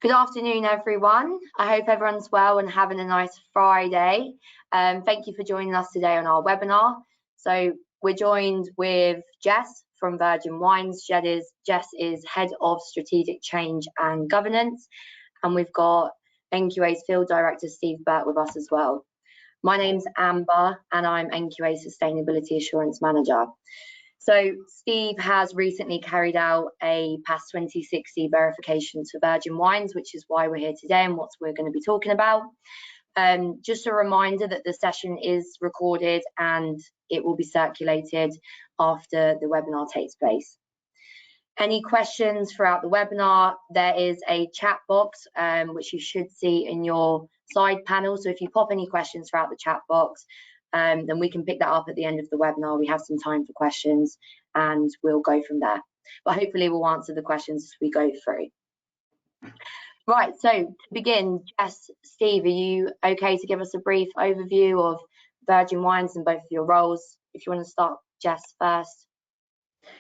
Good afternoon, everyone. I hope everyone's well and having a nice Friday. Thank you for joining us today on our webinar. So we're joined with Jess from Virgin Wines. Jess is Head of Strategic Change and Governance, and we've got NQA's Field Director, Steve Burt, with us as well. My name's Amber, and I'm NQA Sustainability Assurance Manager. So Steve has recently carried out a PAS 2060 verification to Virgin Wines, which is why we're here today and what we're going to be talking about. Just a reminder that the session is recorded and it will be circulated after the webinar takes place. Any questions throughout the webinar, there is a chat box which you should see in your side panel. So if you pop any questions throughout the chat box, then we can pick that up at the end of the webinar. We have some time for questions and we'll go from there. But hopefully we'll answer the questions as we go through. Right, so to begin, Jess, Steve, are you okay to give us a brief overview of Virgin Wines and both of your roles? If you want to start, Jess, first.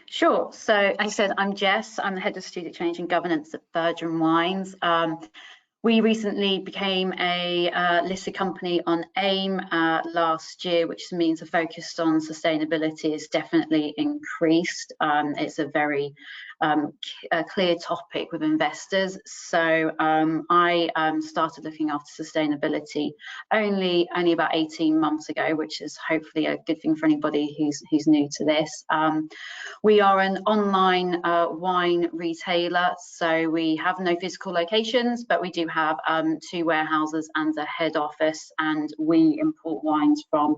Sure. So, like I said, I'm Jess. I'm the Head of Strategic Change and Governance at Virgin Wines. We recently became a listed company on AIM last year, which means the focus on sustainability is definitely increased. It's a very clear topic with investors. So I started looking after sustainability only about 18 months ago, which is hopefully a good thing for anybody who's new to this. We are an online wine retailer, so we have no physical locations, but we do have 2 warehouses and a head office, and we import wines from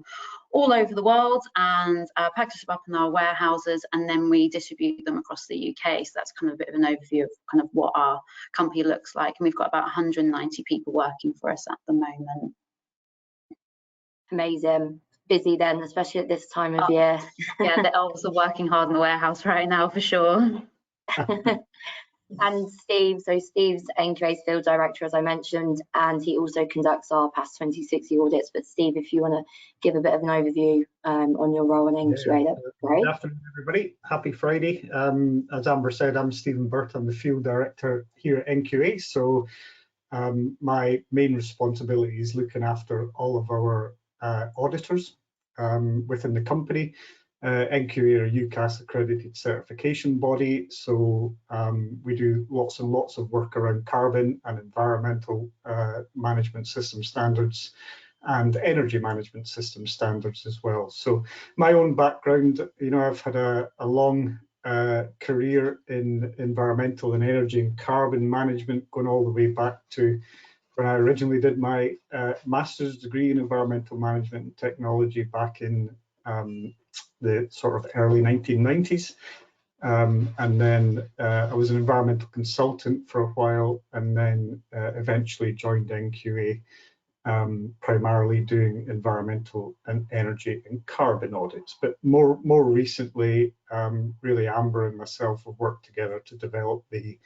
all over the world and package them up in our warehouses, and then we distribute them across the UK. So that's kind of a bit of an overview of kind of what our company looks like. And we've got about 190 people working for us at the moment. Amazing. Busy then, especially at this time of year. Yeah, they're also working hard in the warehouse right now for sure. And Steve, so Steve's NQA's Field Director, as I mentioned, and he also conducts our PAS 2060 audits. But Steve, if you want to give a bit of an overview on your role in NQA, that'd be great. Good afternoon, everybody. Happy Friday. As Amber said, I'm Stephen Burt. I'm the Field Director here at NQA. So my main responsibility is looking after all of our auditors within the company. NQA are a UCAS accredited certification body, so we do lots and lots of work around carbon and environmental management system standards and energy management system standards as well. So my own background, you know, I've had a long career in environmental and energy and carbon management, going all the way back to when I originally did my master's degree in environmental management and technology back in the sort of early 1990s, and then I was an environmental consultant for a while, and then eventually joined NQA, primarily doing environmental and energy and carbon audits. But more recently, really Amber and myself have worked together to develop the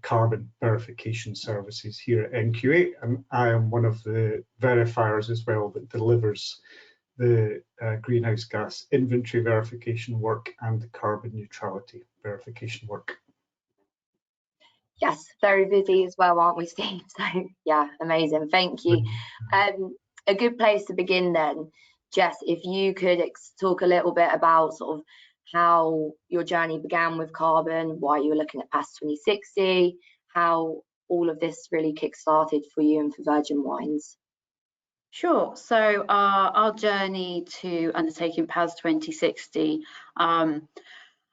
carbon verification services here at NQA, and I am one of the verifiers as well that delivers the greenhouse gas inventory verification work and the carbon neutrality verification work. Yes, very busy as well, aren't we, Steve? So yeah, amazing. Thank you. A good place to begin then, Jess, if you could talk a little bit about sort of how your journey began with carbon, why you were looking at PAS 2060, how all of this really kick-started for you and for Virgin Wines. Sure. So our journey to undertaking PAS 2060,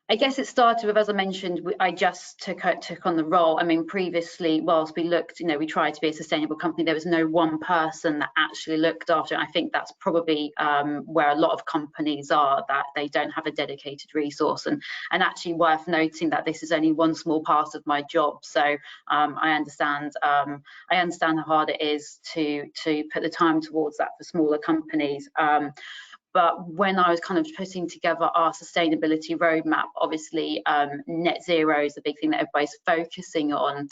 I guess it started with, as I mentioned, I just took on the role. I mean, previously, whilst we looked, you know, we tried to be a sustainable company, there was no one person that actually looked after it. I think that's probably where a lot of companies are, that they don't have a dedicated resource. And actually worth noting that this is only one small part of my job. So I understand how hard it is to put the time towards that for smaller companies. But when I was kind of putting together our sustainability roadmap, obviously net zero is the big thing that everybody's focusing on.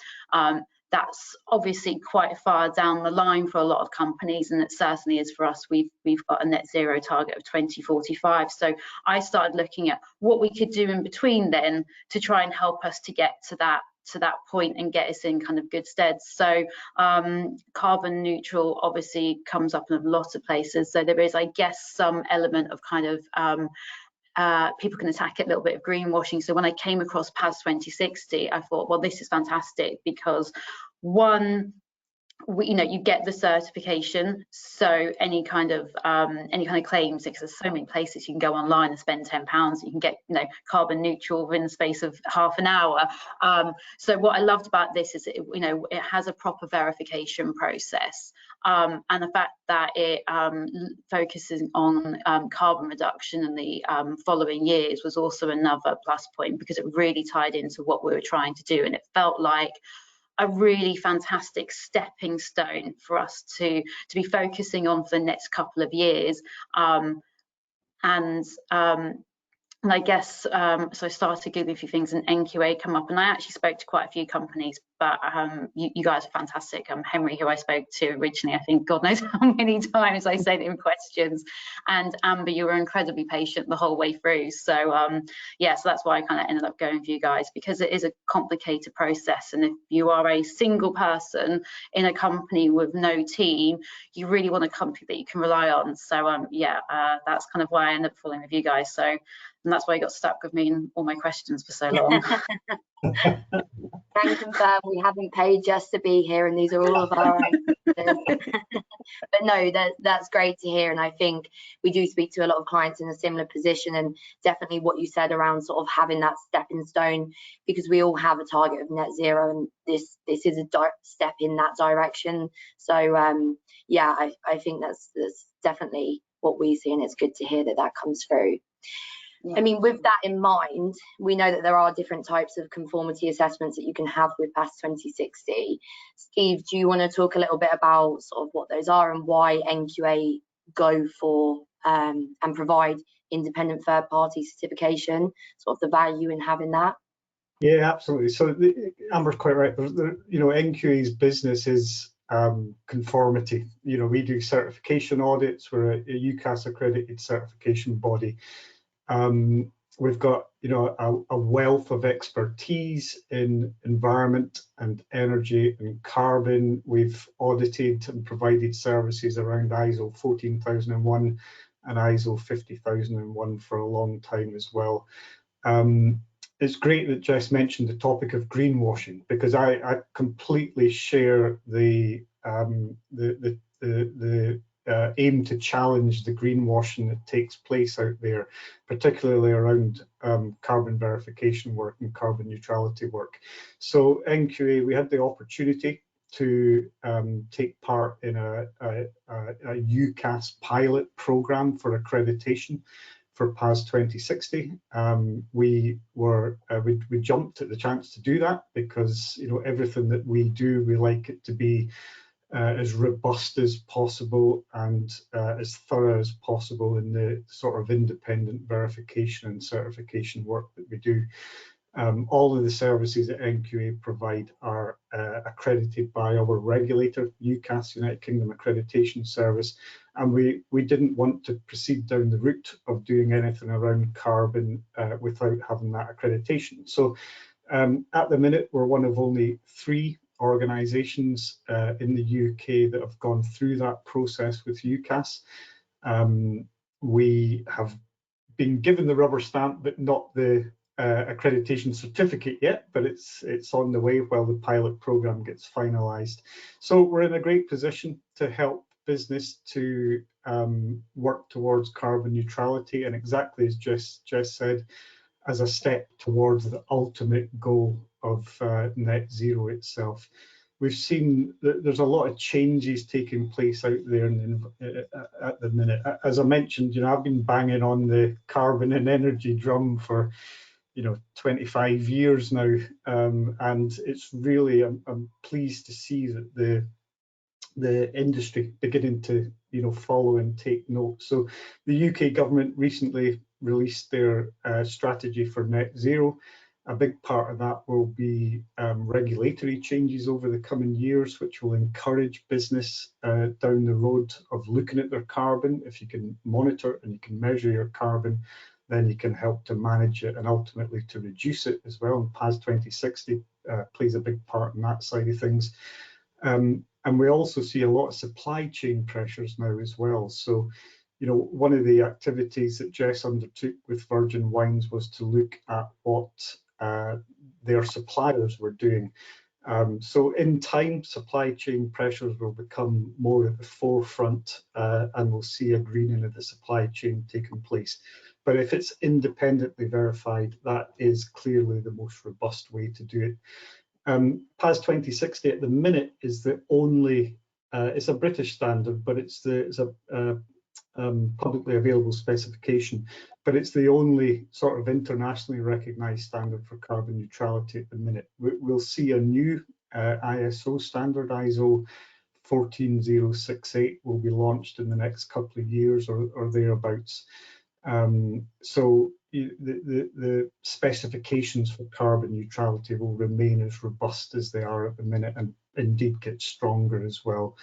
That's obviously quite far down the line for a lot of companies, and it certainly is for us. We've got a net zero target of 2045. So I started looking at what we could do in between then to try and help us to get to that to that point and get us in kind of good stead. So carbon neutral obviously comes up in a lot of places. So there is, I guess, some element of kind of people can attack it a little bit of greenwashing. So when I came across PAS 2060, I thought, well, this is fantastic because one, you get the certification, so any kind of claims, because there's so many places you can go online and spend £10, you can get carbon neutral within the space of half an hour. So what I loved about this is it has a proper verification process, and the fact that it focuses on carbon reduction in the following years was also another plus point, because it really tied into what we were trying to do, and it felt like a really fantastic stepping stone for us to be focusing on for the next couple of years. And I guess, so I started Googling a few things and NQA come up, and I actually spoke to quite a few companies, but you guys are fantastic. Henry, who I spoke to originally, I think God knows how many times I sent him questions, and Amber, you were incredibly patient the whole way through. So yeah, so that's why I kind of ended up going with you guys, because it is a complicated process, and if you are a single person in a company with no team, you really want a company that you can rely on. So yeah, that's kind of why I ended up falling with you guys. So, and that's why you got stuck with me and all my questions for so long. Can confirm we haven't paid just to be here, and these are all of our own. But no, that's great to hear, and I think we do speak to a lot of clients in a similar position, and definitely what you said around sort of having that stepping stone, because we all have a target of net zero, and this is a step in that direction. So yeah, I think that's definitely what we see, and it's good to hear that comes through. I mean, with that in mind, we know that there are different types of conformity assessments that you can have with PAS 2060. Steve, do you want to talk a little bit about sort of what those are and why NQA go for and provide independent third-party certification, sort of the value in having that? Yeah, absolutely. So Amber's quite right. NQA's business is conformity. We do certification audits. We're a UCAS accredited certification body. We've got a wealth of expertise in environment and energy and carbon. We've audited and provided services around ISO 14001 and ISO 50001 for a long time as well. It's great that Jess mentioned the topic of greenwashing, because I completely share the aim to challenge the greenwashing that takes place out there, particularly around carbon verification work and carbon neutrality work. So NQA, we had the opportunity to take part in a UCAS pilot program for accreditation for PAS 2060. We jumped at the chance to do that, because everything that we do, we like it to be as robust as possible and as thorough as possible in the sort of independent verification and certification work that we do. All of the services that NQA provide are accredited by our regulator, UCAS, United Kingdom Accreditation Service, and we didn't want to proceed down the route of doing anything around carbon without having that accreditation. So at the minute, we're one of only 3 organisations in the UK that have gone through that process with UCAS. We have been given the rubber stamp, but not the accreditation certificate yet, but it's on the way while the pilot programme gets finalised. So we're in a great position to help business to work towards carbon neutrality, and exactly as Jess said, as a step towards the ultimate goal of net zero itself. We've seen that there's a lot of changes taking place out there at the minute. As I mentioned, I've been banging on the carbon and energy drum for 25 years now, and it's really, I'm pleased to see that the industry beginning to follow and take note. So the UK government recently released their strategy for net zero. A big part of that will be regulatory changes over the coming years, which will encourage business down the road of looking at their carbon. If you can monitor and you can measure your carbon, then you can help to manage it and ultimately to reduce it as well. And PAS 2060 plays a big part in that side of things. And we also see a lot of supply chain pressures now as well. So, you know, one of the activities that Jess undertook with Virgin Wines was to look at what their suppliers were doing. So in time, supply chain pressures will become more at the forefront, and we'll see a greening of the supply chain taking place. But if it's independently verified, that is clearly the most robust way to do it. PAS 2060 at the minute is the only, it's a British standard, but it's a publicly available specification, but it's the only sort of internationally recognized standard for carbon neutrality at the minute. We'll see a new ISO standard, ISO 14068, will be launched in the next couple of years or thereabouts. So the specifications for carbon neutrality will remain as robust as they are at the minute, and indeed get stronger as well.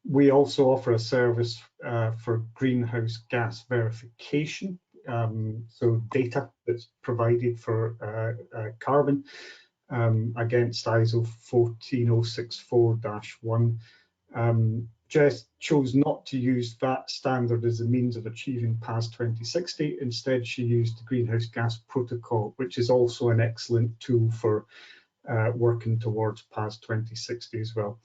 We also offer a service for greenhouse gas verification, so data that's provided for carbon against ISO 14064-1. Jess chose not to use that standard as a means of achieving PAS 2060. Instead, she used the Greenhouse Gas Protocol, which is also an excellent tool for working towards PAS 2060 as well.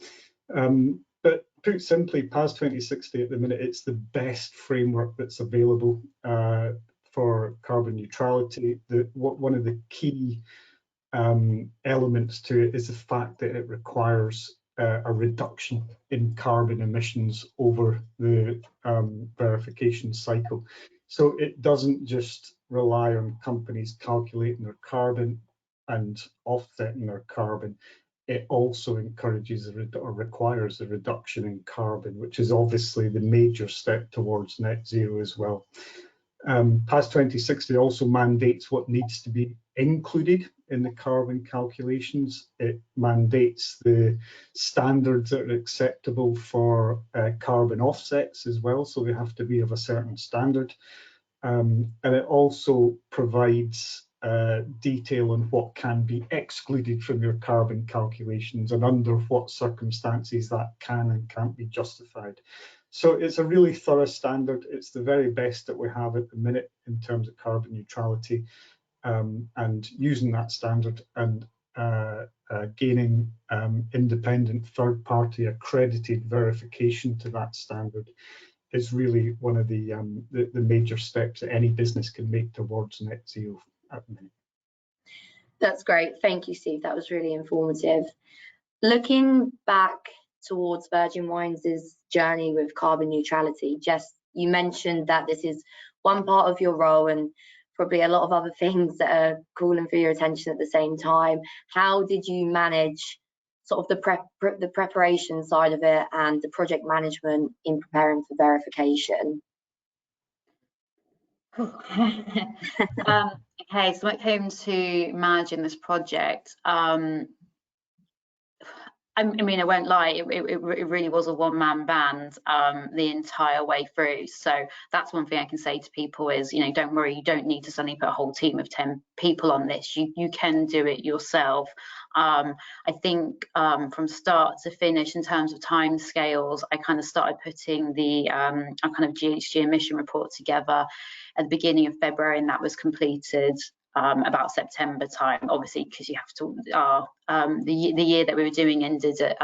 But put simply, PAS 2060 at the minute, it's the best framework that's available for carbon neutrality. One of the key elements to it is the fact that it requires a reduction in carbon emissions over the verification cycle. So it doesn't just rely on companies calculating their carbon and offsetting their carbon. It also encourages or requires a reduction in carbon, which is obviously the major step towards net zero as well. PAS 2060 also mandates what needs to be included in the carbon calculations. It mandates the standards that are acceptable for carbon offsets as well, so they have to be of a certain standard. And it also provides detail on what can be excluded from your carbon calculations and under what circumstances that can and can't be justified. So it's a really thorough standard. It's the very best that we have at the minute in terms of carbon neutrality, and using that standard and gaining independent third-party accredited verification to that standard is really one of the major steps that any business can make towards net zero at the minute. That's great. Thank you, Steve. That was really informative. Looking back towards Virgin Wines' journey with carbon neutrality, Jess, you mentioned that this is one part of your role and probably a lot of other things that are calling for your attention at the same time. How did you manage sort of the preparation side of it and the project management in preparing for verification? Okay, so when it came to managing this project, I mean, I won't lie, it really was a one-man band the entire way through. So that's one thing I can say to people is, you know, don't worry, you don't need to suddenly put a whole team of 10 people on this. You can do it yourself. I think from start to finish, in terms of time scales, I kind of started putting the kind of GHG emission report together at the beginning of February, and that was completed about September time, obviously, because you have to, the year that we were doing ended at,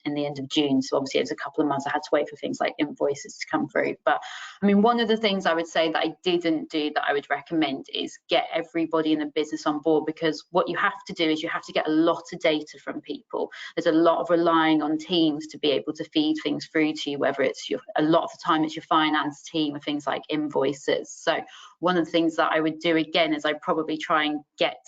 in the end of June. So obviously it was a couple of months. I had to wait for things like invoices to come through. But I mean, one of the things I would say that I didn't do that I would recommend is get everybody in the business on board, because what you have to do is you have to get a lot of data from people. There's a lot of relying on teams to be able to feed things through to you, whether it's a lot of the time it's your finance team or things like invoices. So one of the things that I would do again is I probably try and get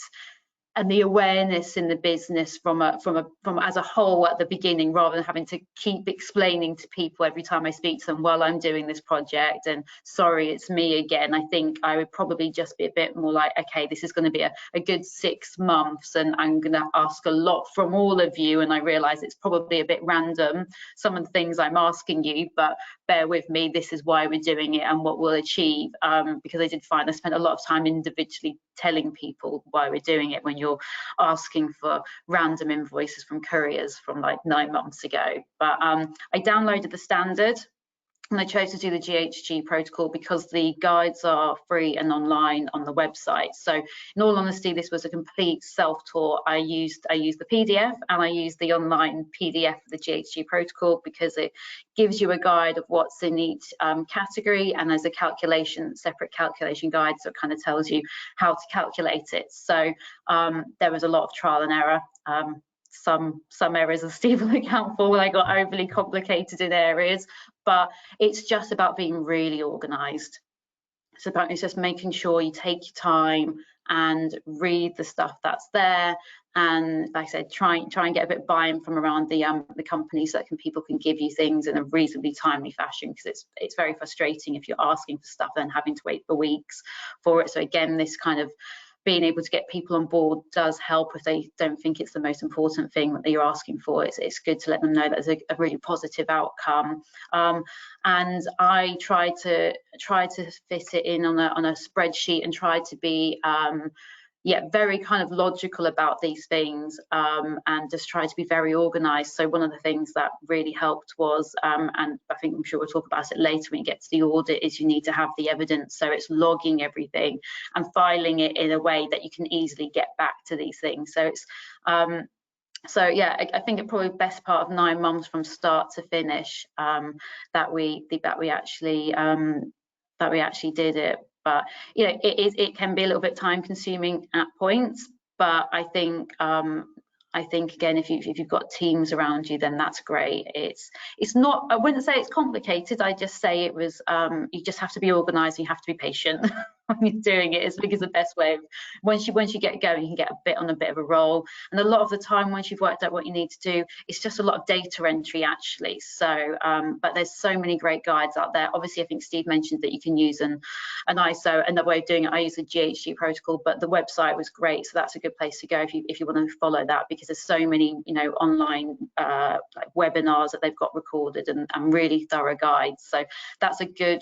the awareness in the business from as a whole at the beginning, rather than having to keep explaining to people every time I speak to them, well, I'm doing this project and sorry, it's me again. I think I would probably just be a bit more like, okay, this is going to be a good 6 months and I'm going to ask a lot from all of you, and I realize it's probably a bit random, some of the things I'm asking you, but bear with me, this is why we're doing it and what we'll achieve, because I did find I spent a lot of time individually telling people why we're doing it when you're asking for random invoices from couriers from like 9 months ago. But I downloaded the standard, and I chose to do the GHG protocol because the guides are free and online on the website. So in all honesty, this was a complete self-taught. I used the PDF and I used the online PDF of the GHG protocol because it gives you a guide of what's in each category, and there's a separate calculation guide, so it kind of tells you how to calculate it. So there was a lot of trial and error. Some errors, as Steve will account for, when I got overly complicated in areas, but it's just about being really organised. It's just making sure you take your time and read the stuff that's there, and like I said, try and get a bit of buy-in from around the company, so that people can give you things in a reasonably timely fashion, because it's very frustrating if you're asking for stuff and having to wait for weeks for it. So again, this kind of being able to get people on board does help if they don't think it's the most important thing that you're asking for. It's good to let them know that there's a really positive outcome. And I try to fit it in on a spreadsheet and try to be very kind of logical about these things, and just try to be very organized. So one of the things that really helped was, and I think I'm sure we'll talk about it later when you get to the audit, is you need to have the evidence. So it's logging everything and filing it in a way that you can easily get back to these things. So it's so yeah, I think it probably best part of 9 months from start to finish that we actually did it. But you know, it can be a little bit time consuming at points, but I think again, if you've got teams around you, then that's great. It's not, I wouldn't say it's complicated, I just say it was you just have to be organized, you have to be patient when you're doing it. It's because the best way of, once you get going, you can get on a bit of a roll. And a lot of the time, once you've worked out what you need to do, it's just a lot of data entry actually. So but there's so many great guides out there. Obviously, I think Steve mentioned that you can use an ISO, another way of doing it. I use the GHG protocol, but the website was great, so that's a good place to go if you want to follow that, because there's so many, you know, online like webinars that they've got recorded and really thorough guides. So that's a good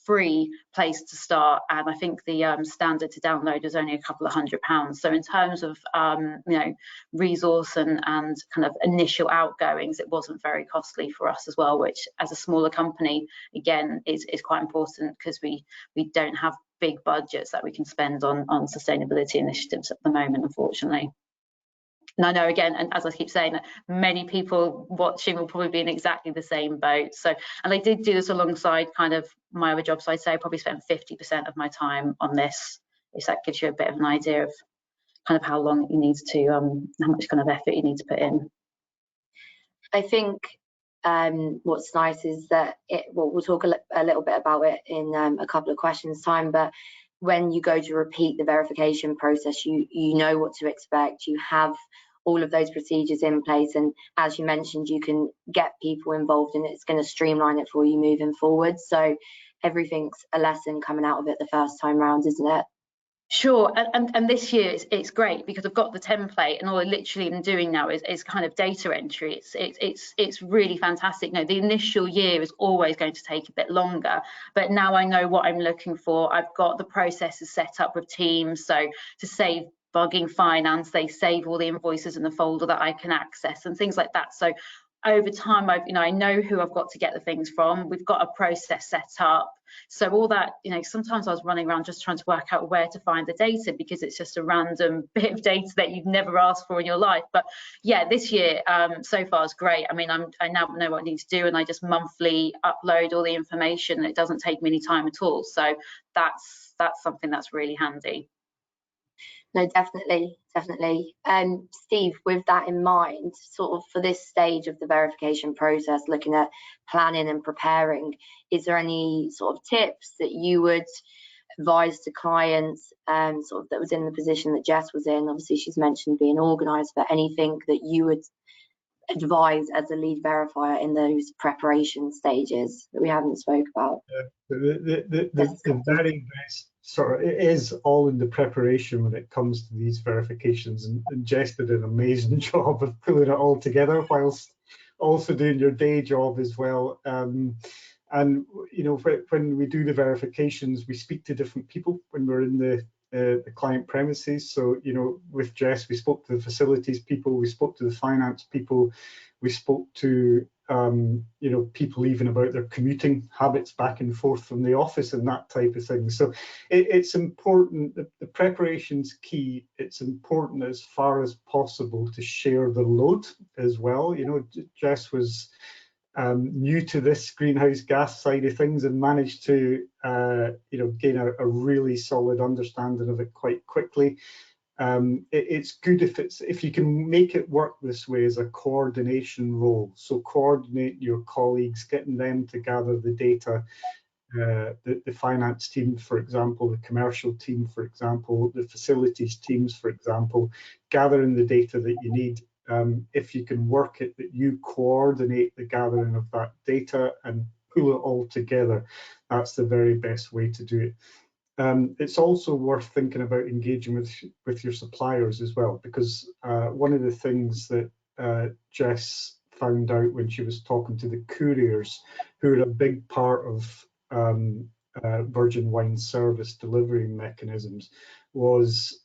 free place to start. And I think the standard to download is only a couple of £100. So in terms of you know, resource and kind of initial outgoings, it wasn't very costly for us as well, which as a smaller company again is quite important, because we don't have big budgets that we can spend on sustainability initiatives at the moment, unfortunately. And I know, again, and as I keep saying, many people watching will probably be in exactly the same boat. So, and I did do this alongside kind of my other jobs. So I'd say I probably spent 50% of my time on this, if that gives you a bit of an idea of kind of how long you need to, how much kind of effort you need to put in. I think what's nice is that we'll talk a little bit about it in a couple of questions time, but when you go to repeat the verification process, you know what to expect. You have all of those procedures in place, and as you mentioned, you can get people involved, and it's going to streamline it for you moving forward. So everything's a lesson coming out of it the first time round, isn't it? Sure, and this year it's great because I've got the template, and all I literally am doing now is kind of data entry. It's really fantastic. No, the initial year is always going to take a bit longer, but now I know what I'm looking for. I've got the processes set up with teams, so to save bugging finance, they save all the invoices in the folder that I can access and things like that. So over time, I know who I've got to get the things from. We've got a process set up. So all that, sometimes I was running around just trying to work out where to find the data, because it's just a random bit of data that you've never asked for in your life. But yeah, this year so far is great. I mean, I now know what I need to do, and I just monthly upload all the information. It doesn't take me any time at all. So that's something that's really handy. No, definitely. Steve, with that in mind, sort of for this stage of the verification process, looking at planning and preparing, is there any sort of tips that you would advise to clients sort of that was in the position that Jess was in? Obviously, she's mentioned being organised, but anything that you would advise as a lead verifier in those preparation stages that we haven't spoke about? The very best sort of, it is all in the preparation when it comes to these verifications, and Jess did an amazing job of pulling it all together whilst also doing your day job as well. And when we do the verifications, we speak to different people when we're in the client premises. So, you know, with Jess, we spoke to the facilities people, we spoke to the finance people, we spoke to you know, people even about their commuting habits back and forth from the office and that type of thing. So it's important, the preparation's key. It's important as far as possible to share the load as well. You know, Jess was new to this greenhouse gas side of things and managed to you know, gain a really solid understanding of it quite quickly. It's good if you can make it work this way as a coordination role. So coordinate your colleagues, getting them to gather the data, the finance team, for example, the commercial team, for example, the facilities teams, for example, gathering the data that you need. If you can work it, that you coordinate the gathering of that data and pull it all together, that's the very best way to do it. It's also worth thinking about engaging with your suppliers as well, because one of the things that Jess found out when she was talking to the couriers, who are a big part of Virgin Wine service delivery mechanisms, was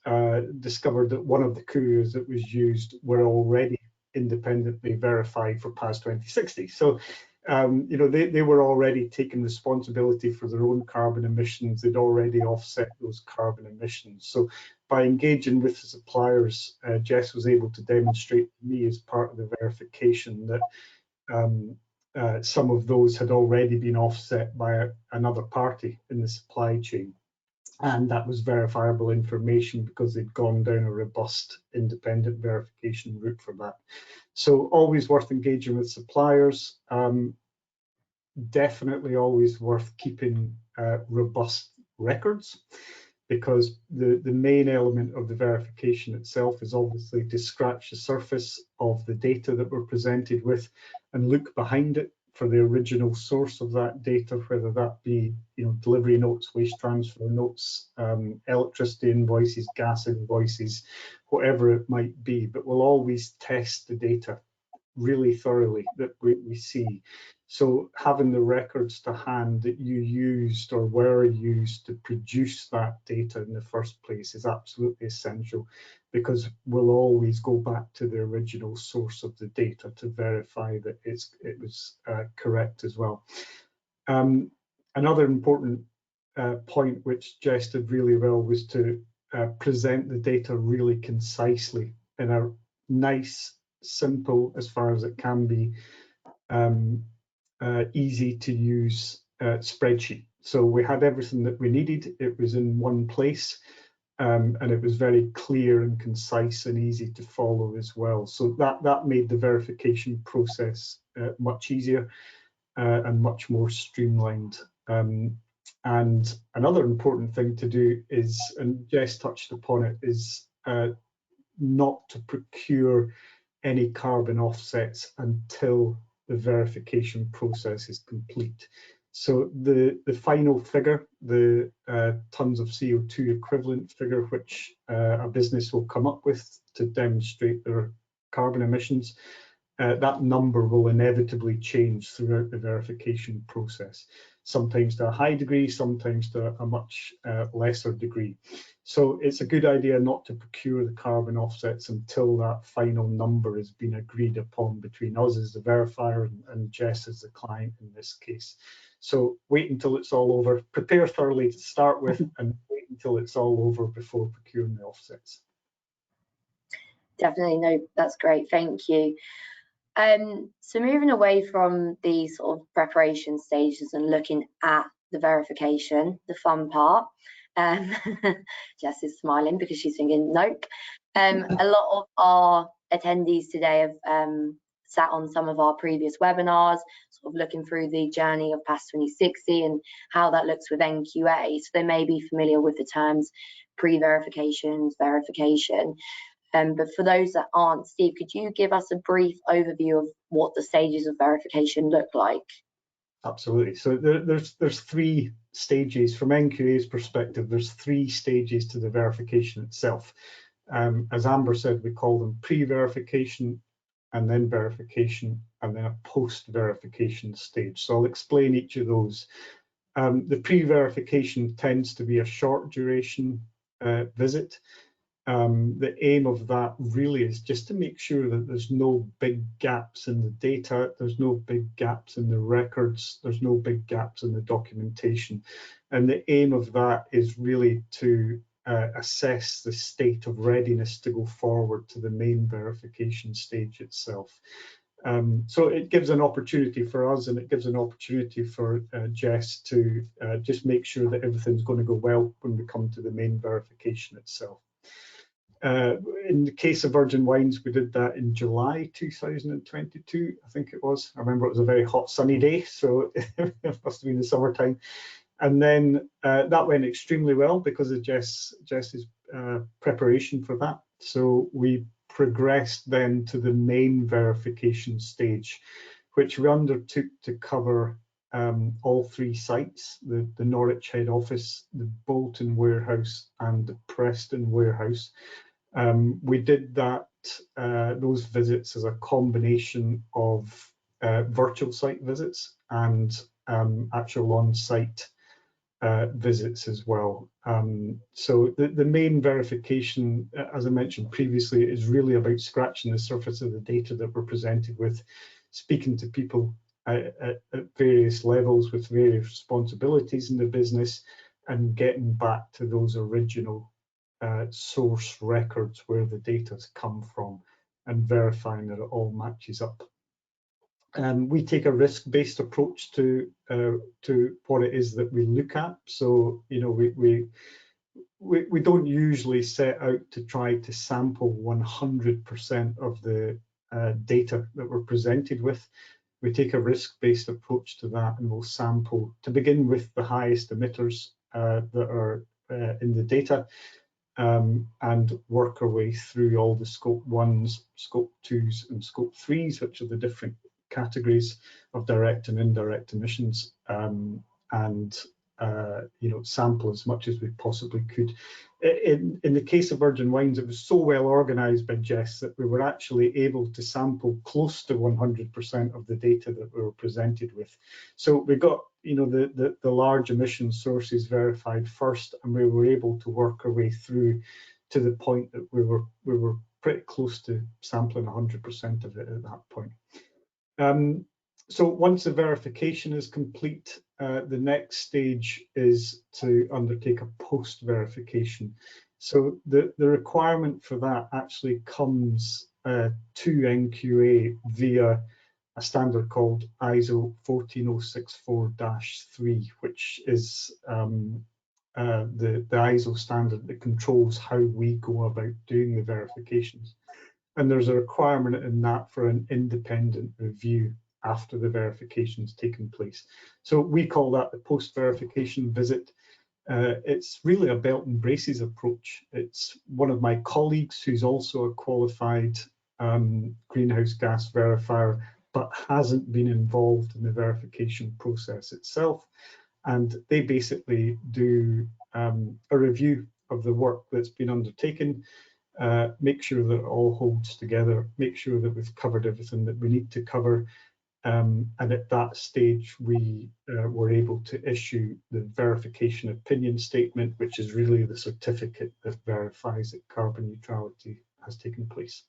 discovered that one of the couriers that was used were already independently verified for PAS 2060. So you know, they were already taking responsibility for their own carbon emissions. They'd already offset those carbon emissions. So by engaging with the suppliers, Jess was able to demonstrate to me as part of the verification that some of those had already been offset by another party in the supply chain. And that was verifiable information because they'd gone down a robust independent verification route for that. So always worth engaging with suppliers. Definitely always worth keeping robust records, because the main element of the verification itself is obviously to scratch the surface of the data that we're presented with and look behind it for the original source of that data, whether that be, you know, delivery notes, waste transfer notes, electricity invoices, gas invoices, whatever it might be. But we'll always test the data really thoroughly that we see. So having the records to hand that you used or were used to produce that data in the first place is absolutely essential, because we'll always go back to the original source of the data to verify that it was correct as well. Another important point which Jess did really well was to present the data really concisely in a nice, simple, as far as it can be, easy to use spreadsheet. So we had everything that we needed. It was in one place, and it was very clear and concise and easy to follow as well. So that made the verification process much easier and much more streamlined. And another important thing to do is, and Jess touched upon it, is not to procure any carbon offsets until the verification process is complete. So the final figure, the tons of CO2 equivalent figure, which a business will come up with to demonstrate their carbon emissions, that number will inevitably change throughout the verification process, sometimes to a high degree, sometimes to a much lesser degree. So it's a good idea not to procure the carbon offsets until that final number has been agreed upon between us as the verifier and Jess as the client in this case. So wait until it's all over, prepare thoroughly to start with, and wait until it's all over before procuring the offsets. Definitely, no, that's great, thank you. So moving away from these sort of preparation stages and looking at the verification, the fun part, Jess is smiling because she's thinking, nope. A lot of our attendees today have sat on some of our previous webinars, sort of looking through the journey of PAS 2060 and how that looks with NQA. So they may be familiar with the terms pre-verifications, verification. But for those that aren't, Steve, could you give us a brief overview of what the stages of verification look like? Absolutely. So there's three stages from NQA's perspective. There's three stages to the verification itself. As Amber said, we call them pre-verification, and then verification, and then a post-verification stage. So I'll explain each of those. The pre-verification tends to be a short duration visit. The aim of that really is just to make sure that there's no big gaps in the data, there's no big gaps in the records, there's no big gaps in the documentation. And the aim of that is really to assess the state of readiness to go forward to the main verification stage itself. So it gives an opportunity for us, and it gives an opportunity for Jess to just make sure that everything's going to go well when we come to the main verification itself. In the case of Virgin Wines, we did that in July 2022, I think it was. I remember it was a very hot sunny day, so it must have been the summertime. And then that went extremely well because of Jess's preparation for that. So we progressed then to the main verification stage, which we undertook to cover all 3 sites, the Norwich head office, the Bolton warehouse and the Preston warehouse. We did that those visits as a combination of virtual site visits and actual on-site visits as well. So the main verification, as I mentioned previously, is really about scratching the surface of the data that we're presented with, speaking to people at various levels with various responsibilities in the business, and getting back to those original source records where the data's come from and verifying that it all matches up. We take a risk-based approach to what it is that we look at. So, you know, we don't usually set out to try to sample 100% of the data that we're presented with. We take a risk-based approach to that, and we'll sample to begin with the highest emitters that are in the data, and work our way through all the scope 1s, scope 2s and scope 3s, which are the different categories of direct and indirect emissions, and you know, sample as much as we possibly could. In the case of Virgin Wines, it was so well organised by Jess that we were actually able to sample close to 100% of the data that we were presented with. So we got, you know, the large emission sources verified first, and we were able to work our way through to the point that we were pretty close to sampling 100% of it at that point. So once the verification is complete, the next stage is to undertake a post-verification. So the requirement for that actually comes to NQA via a standard called ISO 14064-3, which is the ISO standard that controls how we go about doing the verifications. And there's a requirement in that for an independent review after the verification's taken place. So we call that the post-verification visit. It's really a belt and braces approach. It's one of my colleagues who's also a qualified greenhouse gas verifier, but hasn't been involved in the verification process itself. And they basically do a review of the work that's been undertaken, make sure that it all holds together, make sure that we've covered everything that we need to cover. And at that stage, we were able to issue the verification opinion statement, which is really the certificate that verifies that carbon neutrality has taken place.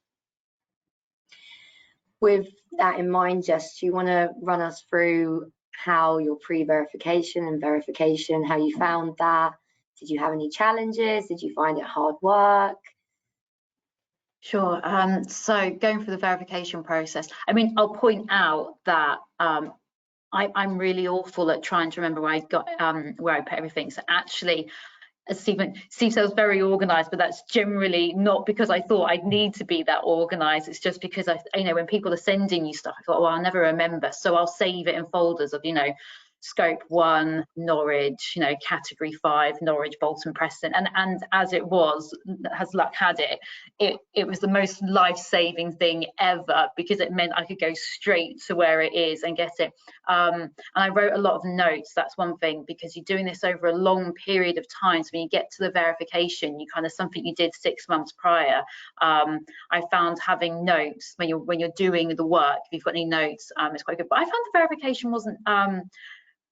With that in mind, Jess, do you want to run us through how your pre-verification and verification, how you found that? Did you have any challenges? Did you find it hard work? Sure. So going through the verification process, I mean, I'll point out that I'm really awful at trying to remember where I put everything. So actually, as Steve said, I was very organised, but that's generally not because I thought I'd need to be that organised. It's just because you know, when people are sending you stuff, I thought, well, I'll never remember, so I'll save it in folders of, you know, scope 1 Norwich, you know, category 5 Norwich, Bolton, Preston, and as it was, as luck had it, it was the most life-saving thing ever, because it meant I could go straight to where it is and get it. And I wrote a lot of notes. That's one thing, because you're doing this over a long period of time. So when you get to the verification, you kind of something you did 6 months prior. I found having notes when you're doing the work, if you've got any notes, it's quite good. But I found the verification wasn't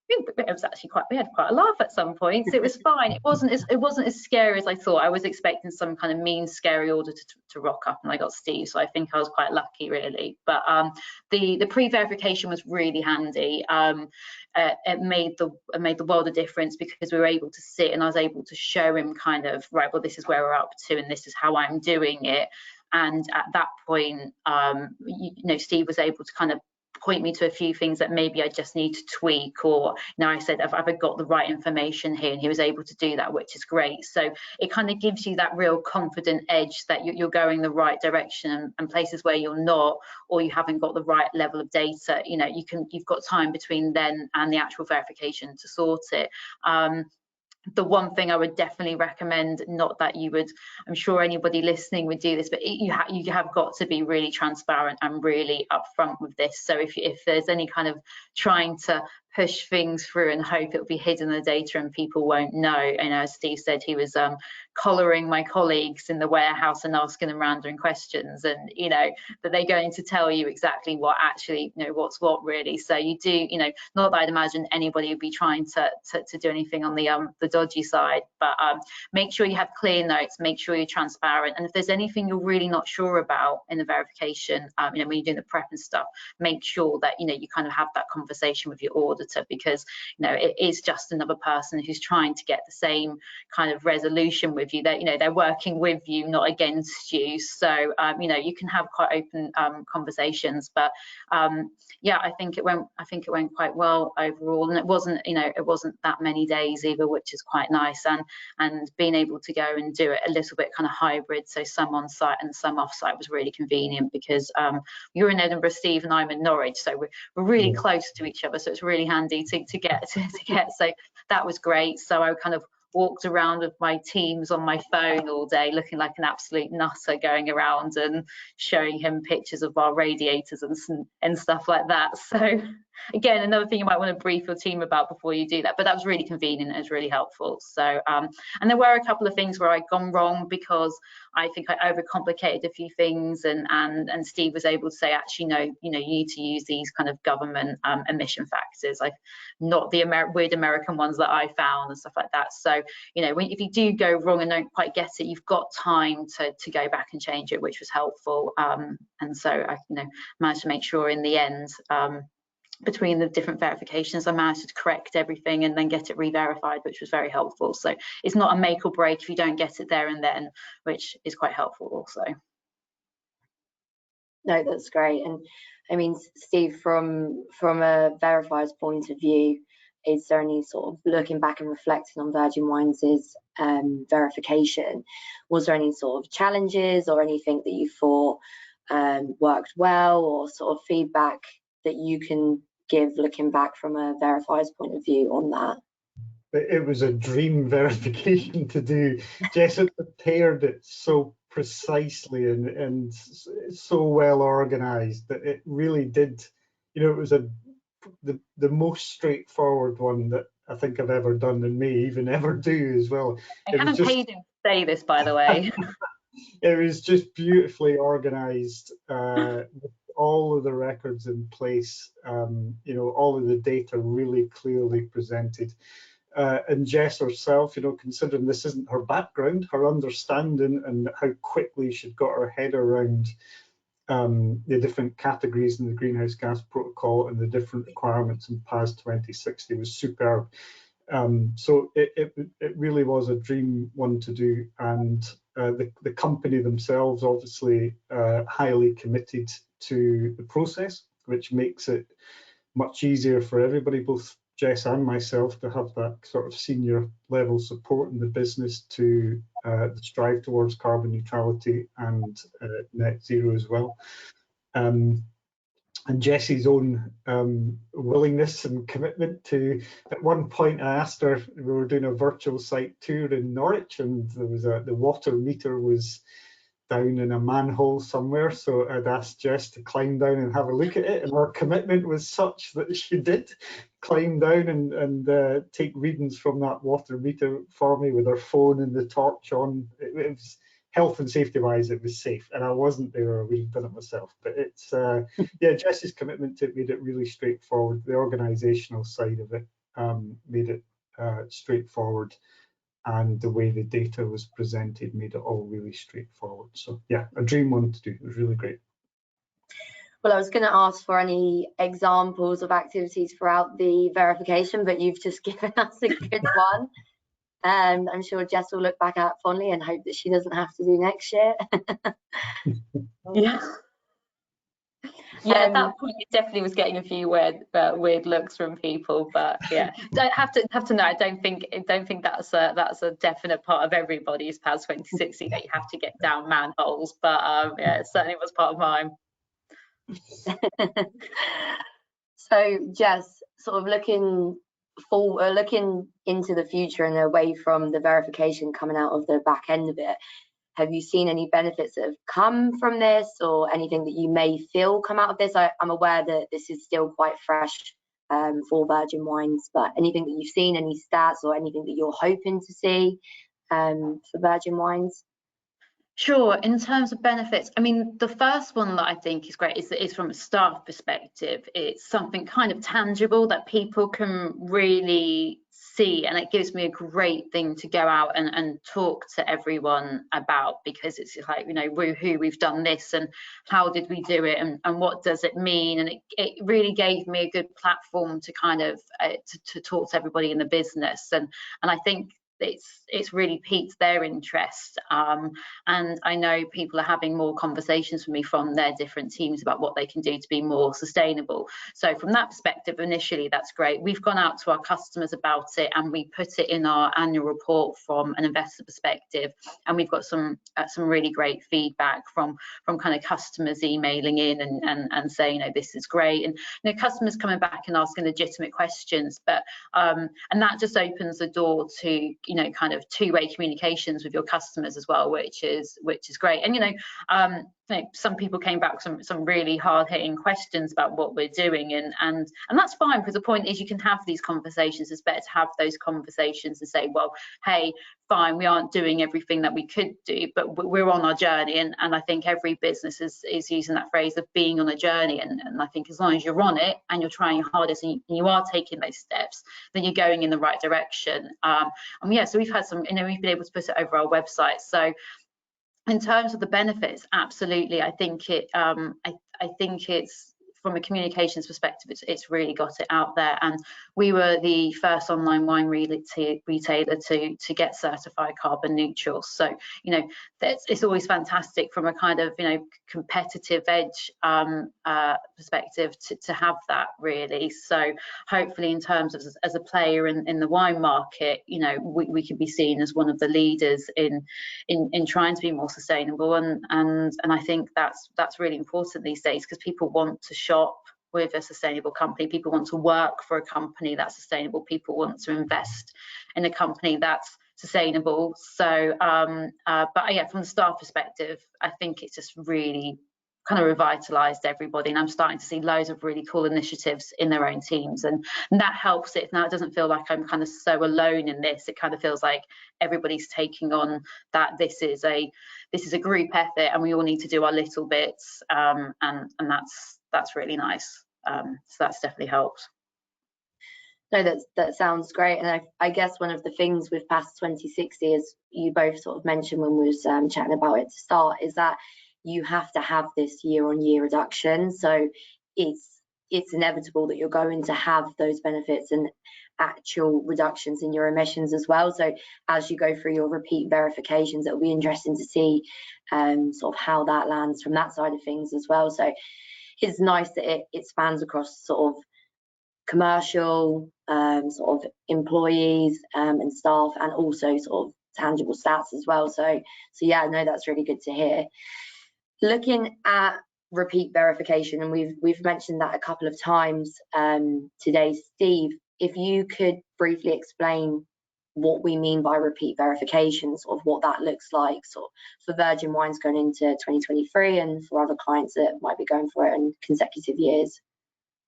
it was actually we had quite a laugh at some points. It was fine. It wasn't as scary as I thought. I was expecting some kind of mean, scary order to rock up, and I got Steve, so I think I was quite lucky, really. But the pre-verification was really handy. It made the world of difference, because we were able to sit and I was able to show him kind of, right, well, this is where we're up to and this is how I'm doing it. And at that point, Steve was able to kind of point me to a few things that maybe I just need to tweak, or I said, have I got the right information here? And he was able to do that, which is great. So it kind of gives you that real confident edge that you're going the right direction, and places where you're not, or you haven't got the right level of data, you've got time between then and the actual verification to sort it. The one thing I would definitely recommend, not that you would, I'm sure anybody listening would do this, but you have got to be really transparent and really upfront with this. So if there's any kind of trying to push things through and hope it'll be hidden in the data and people won't know, and as Steve said, he was collaring my colleagues in the warehouse and asking them random questions, and that they're going to tell you exactly what actually, what's what really. So you do, not that I'd imagine anybody would be trying to do anything on the dodgy side, but make sure you have clear notes, make sure you're transparent, and if there's anything you're really not sure about in the verification, when you're doing the prep and stuff, make sure that you kind of have that conversation with your auditor, because it is just another person who's trying to get the same kind of resolution with you. That they're working with you, not against you. So you can have quite open conversations. But yeah, I think it went quite well overall, and it wasn't that many days either, which is quite nice. And being able to go and do it a little bit kind of hybrid, so some on site and some off site, was really convenient, because you're in Edinburgh, Steve, and I'm in Norwich, so we're really close to each other, so it's really handy to get. So that was great. So I kind of walked around with my Teams on my phone all day, looking like an absolute nutter, going around and showing him pictures of our radiators and stuff like that. So again, another thing you might want to brief your team about before you do that, but that was really convenient and it was really helpful. So and there were a couple of things where I'd gone wrong, because I think I overcomplicated a few things, and Steve was able to say, actually, no, you need to use these kind of government emission factors, like not the weird American ones that I found and stuff like that. So if you do go wrong and don't quite get it, you've got time to go back and change it, which was helpful. And so I managed to make sure in the end, between the different verifications, I managed to correct everything and then get it re-verified, which was very helpful. So it's not a make or break if you don't get it there and then, which is quite helpful also. No, that's great. And I mean, Steve, from a verifier's point of view, is there any sort of, looking back and reflecting on Virgin Wines' verification, was there any sort of challenges or anything that you thought worked well, or sort of feedback that you can give looking back from a verifier's point of view on that? It was a dream verification to do. Jess had prepared it so precisely and so well organized that it really did, it was the most straightforward one that I think I've ever done, and may even ever do as well. I haven't paid him to say this, by the way. It was just beautifully organized, with all of the records in place, all of the data really clearly presented. And Jess herself, considering this isn't her background, her understanding and how quickly she'd got her head around the different categories in the greenhouse gas protocol and the different requirements in PAS 2060 was superb. So it really was a dream one to do, and the company themselves obviously highly committed to the process, which makes it much easier for everybody, both Jess and myself, to have that sort of senior level support in the business to strive towards carbon neutrality and net zero as well. And Jessie's own willingness and commitment to, at one point I asked her, we were doing a virtual site tour in Norwich, and there was the water meter was down in a manhole somewhere, so I'd asked Jess to climb down and have a look at it, and her commitment was such that she did climb down and take readings from that water meter for me with her phone and the torch on. It was, health and safety wise, it was safe, and I wasn't there, I would have done it myself. But it's yeah, Jess's commitment to it made it really straightforward. The organisational side of it made it straightforward, and the way the data was presented made it all really straightforward. So yeah, a dream one to do. It was really great. Well, I was going to ask for any examples of activities throughout the verification, but you've just given us a good one. And I'm sure Jess will look back at it fondly and hope that she doesn't have to do next year. Yeah. Yeah, at that point, it definitely was getting a few weird looks from people, but yeah, don't have to know. I don't think that's a definite part of everybody's PAS 2060 that you have to get down manholes, but yeah, it certainly was part of mine. So Jess, sort of looking into the future and away from the verification coming out of the back end of it, have you seen any benefits that have come from this, or anything that you may feel come out of this? I'm aware that this is still quite fresh for Virgin Wines, but anything that you've seen, any stats or anything that you're hoping to see for Virgin Wines? Sure. In terms of benefits, I mean, the first one that I think is great is from a staff perspective. It's something kind of tangible that people can really see, and it gives me a great thing to go out and talk to everyone about, because it's like, you know, woohoo, we've done this, and how did we do it, and what does it mean? And it really gave me a good platform to kind of to talk to everybody in the business, and I think it's really piqued their interest, and I know people are having more conversations with me from their different teams about what they can do to be more sustainable. So from that perspective, initially, that's great. We've gone out to our customers about it, and we put it in our annual report from an investor perspective, and we've got some really great feedback from kind of customers emailing in and saying, you know, this is great, and you know, customers coming back and asking legitimate questions, but and that just opens the door to, you know, kind of two-way communications with your customers as well, which is great. And you know, some people came back with some really hard-hitting questions about what we're doing, and that's fine, because the point is you can have these conversations. It's better to have those conversations and say, well, hey, fine, we aren't doing everything that we could do, but we're on our journey, and I think every business is using that phrase of being on a journey, and I think as long as you're on it and you're trying your hardest and you are taking those steps, then you're going in the right direction. And yeah, so we've had some, you know, we've been able to put it over our website. So in terms of the benefits, absolutely, I think I think it's, from a communications perspective, it's really got it out there, and we were the first online wine retailer to get certified carbon neutral. So you know, it's always fantastic from a kind of, you know, competitive edge perspective to have that, really. So hopefully, in terms of as a player in the wine market, you know, we could be seen as one of the leaders in trying to be more sustainable, and I think that's really important these days, because people want to shop with a sustainable company, people want to work for a company that's sustainable, people want to invest in a company that's sustainable. So but yeah, from the staff perspective, I think it's just really kind of revitalized everybody, and I'm starting to see loads of really cool initiatives in their own teams, and that helps it. Now it doesn't feel like I'm kind of so alone in this. It kind of feels like everybody's taking on that this is a group effort, and we all need to do our little bits, and that's really nice. So that's definitely helped. No, that sounds great, and I guess one of the things with PAS 2060, as you both sort of mentioned when we was chatting about it to start, is that you have to have this year-on-year reduction. So it's inevitable that you're going to have those benefits and actual reductions in your emissions as well. So as you go through your repeat verifications, it'll be interesting to see sort of how that lands from that side of things as well. So it's nice that it spans across sort of commercial, sort of employees and staff, and also sort of tangible stats as well. So yeah, no, that's really good to hear. Looking at repeat verification, and we've mentioned that a couple of times today, Steve, if you could briefly explain what we mean by repeat verification, sort of what that looks like, sort of for Virgin Wines going into 2023, and for other clients that might be going for it in consecutive years.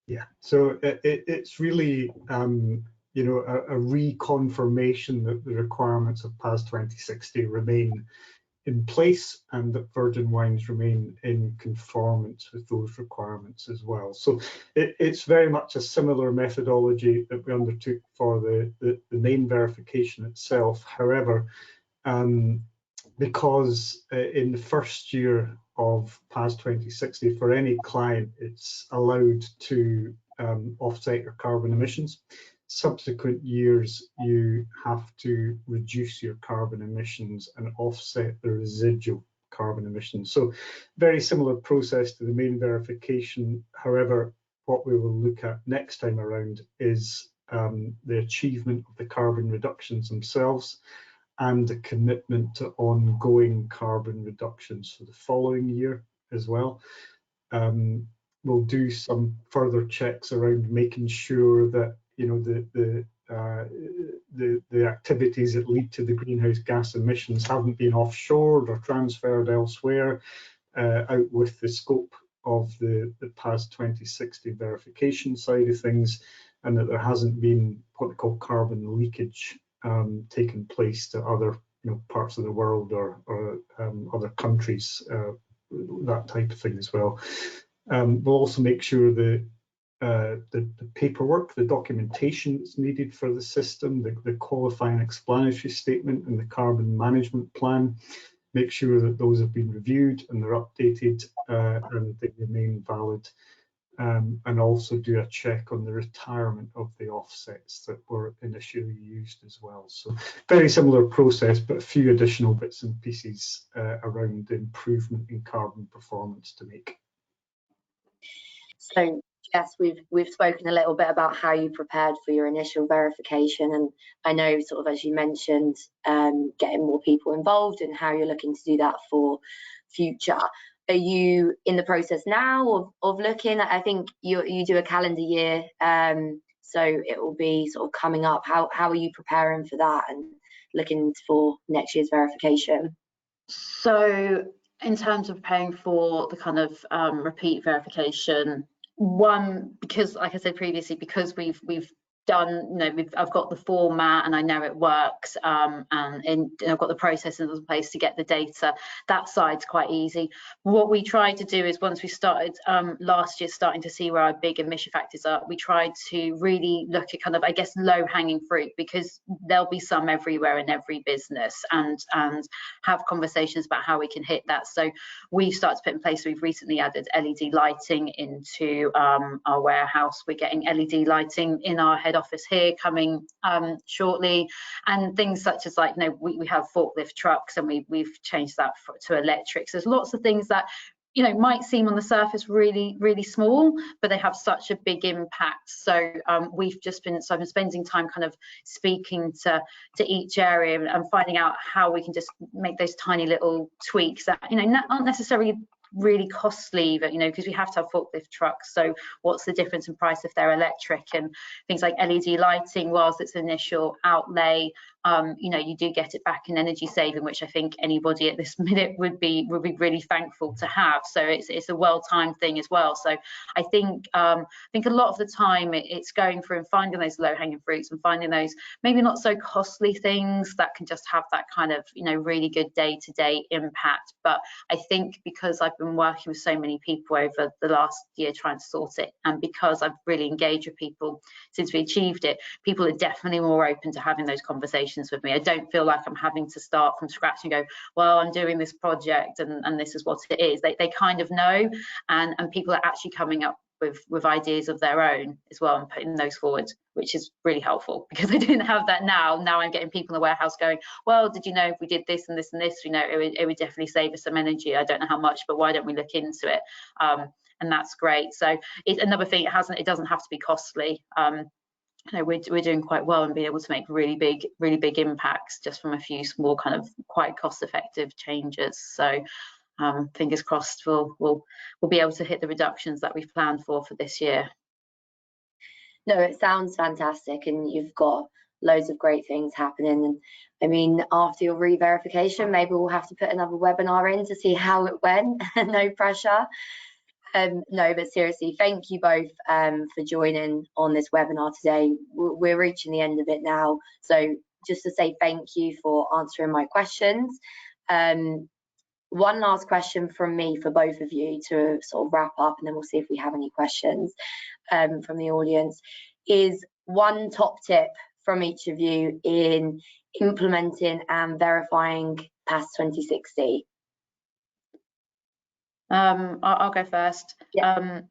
Yeah, so it's really you know, a reconfirmation that the requirements of PAS 2060 remain in place, and that Virgin Wines remain in conformance with those requirements as well. So it's very much a similar methodology that we undertook for the main verification itself. However, because in the first year of PAS 2060, for any client, it's allowed to offset your carbon emissions. Subsequent years, you have to reduce your carbon emissions and offset the residual carbon emissions. So very similar process to the main verification. However, what we will look at next time around is the achievement of the carbon reductions themselves and a commitment to ongoing carbon reductions for the following year as well. We'll do some further checks around making sure that, you know, the activities that lead to the greenhouse gas emissions haven't been offshored or transferred elsewhere, out with the scope of the PAS 2060 verification side of things, and that there hasn't been what they call carbon leakage taken place to other, you know, parts of the world or other countries, that type of thing as well. We'll also make sure the paperwork, the documentation that's needed for the system, the qualifying explanatory statement and the carbon management plan, make sure that those have been reviewed and they're updated and they remain valid. And also do a check on the retirement of the offsets that were initially used as well. So very similar process, but a few additional bits and pieces around the improvement in carbon performance to make. So Jess, we've spoken a little bit about how you prepared for your initial verification, and I know, sort of as you mentioned, getting more people involved and how you're looking to do that for future. Are you in the process now of looking? I think you do a calendar year, so it will be sort of coming up. How are you preparing for that and looking for next year's verification? So in terms of preparing for the kind of repeat verification, one, because like I said previously, because we've done, you know, I've got the format and I know it works, and I've got the process in place to get the data. That side's quite easy. What we tried to do is, once we started last year, starting to see where our big emission factors are, we tried to really look at kind of, I guess, low-hanging fruit, because there'll be some everywhere in every business, and have conversations about how we can hit that. So we've started to put in place, we've recently added LED lighting into our warehouse. We're getting LED lighting in our head office here coming shortly, and things such as, like, you know, we have forklift trucks, and we've changed that to electrics. There's lots of things that, you know, might seem on the surface really, really small, but they have such a big impact. So we've just been, so I've been spending time kind of speaking to each area and finding out how we can just make those tiny little tweaks that, you know, aren't necessarily really costly, but, you know, because we have to have forklift trucks, so what's the difference in price if they're electric? And things like LED lighting, whilst it's an initial outlay, you know, you do get it back in energy saving, which I think anybody at this minute would be really thankful to have. So it's a well-timed thing as well. So I think a lot of the time it's going through and finding those low-hanging fruits and finding those maybe not so costly things that can just have that kind of, you know, really good day-to-day impact. But I think because I've been working with so many people over the last year trying to sort it, and because I've really engaged with people since we achieved it, people are definitely more open to having those conversations with me. I don't feel like I'm having to start from scratch and go, well, I'm doing this project and this is what it is. They kind of know, and people are actually coming up with ideas of their own as well and putting those forward, which is really helpful, because I didn't have that now. Now I'm getting people in the warehouse going, well, did you know if we did this and this and this, you know, it would definitely save us some energy. I don't know how much, but why don't we look into it? And that's great. So it's another thing, it doesn't have to be costly. You know, we're doing quite well and being able to make really big impacts just from a few small kind of quite cost-effective changes. So fingers crossed we'll be able to hit the reductions that we've planned for this year. No, it sounds fantastic, and you've got loads of great things happening. And I mean, after your re-verification, maybe we'll have to put another webinar in to see how it went. No pressure. No, but seriously, thank you both for joining on this webinar today. We're reaching the end of it now, so just to say thank you for answering my questions. one last question from me for both of you to sort of wrap up, and then we'll see if we have any questions from the audience, is one top tip from each of you in implementing and verifying PAS 2060. I'll go first. Yeah.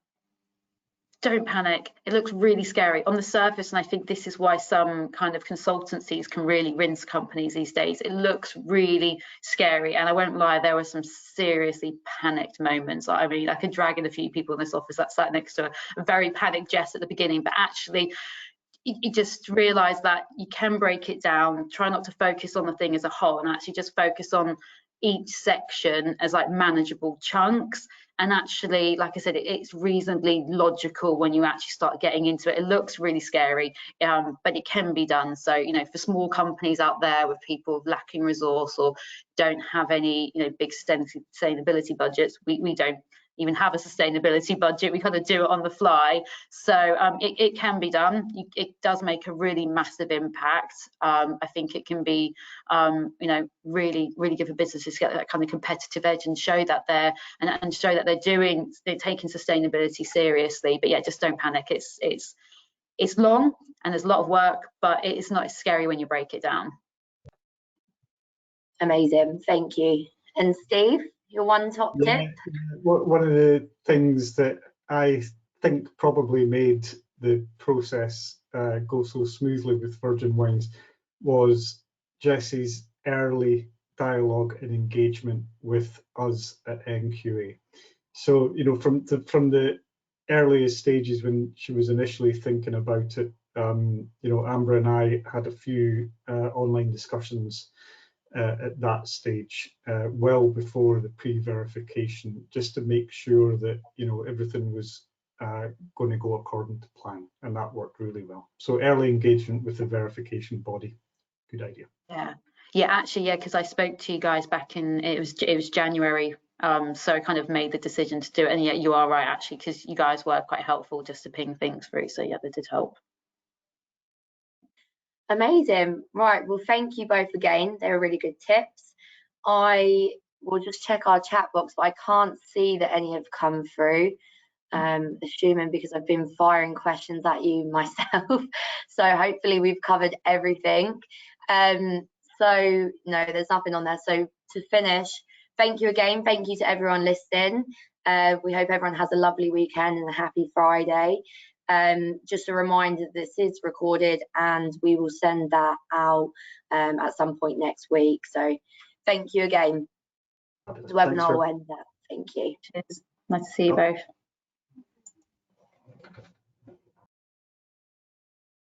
Don't panic. It looks really scary on the surface, and I think this is why some kind of consultancies can really rinse companies these days. It looks really scary, and I won't lie, there were some seriously panicked moments. I mean, I could drag in a few people in this office that sat next to a very panicked Jess at the beginning, but actually you just realize that you can break it down, try not to focus on the thing as a whole, and actually just focus on each section as like manageable chunks. And actually, like I said, it's reasonably logical when you actually start getting into it. It looks really scary, but it can be done. So, you know, for small companies out there with people lacking resource or don't have any, you know, big sustainability budgets, we don't even have a sustainability budget. We kind of do it on the fly. So it can be done. It does make a really massive impact. I think it can be, you know, really give a business to get that kind of competitive edge and show that they're taking sustainability seriously. But yeah, just don't panic. It's long and there's a lot of work, but it's not as scary when you break it down. Amazing, thank you. And Steve, your one top tip? One of the things that I think probably made the process go so smoothly with Virgin Wines was Jessie's early dialogue and engagement with us at NQA. So, you know, from the earliest stages when she was initially thinking about it, you know, Amber and I had a few online discussions at that stage, well before the pre-verification, just to make sure that, you know, everything was going to go according to plan, and that worked really well. So early engagement with the verification body, good idea. Yeah, actually, yeah, because I spoke to you guys back in it was January, so I kind of made the decision to do it. And yeah, you are right, actually, because you guys were quite helpful just to ping things through. So yeah, they did help. Amazing. Right, well, thank you both again. They were really good tips. I will just check our chat box, but I can't see that any have come through, assuming because I've been firing questions at you myself. So hopefully we've covered everything. So no, there's nothing on there. So to finish, thank you again. Thank you to everyone listening. We hope everyone has a lovely weekend and a happy Friday. Just a reminder, this is recorded and we will send that out at some point next week. So thank you again. The webinar will end there. Thank you. Cheers. Nice to see you both.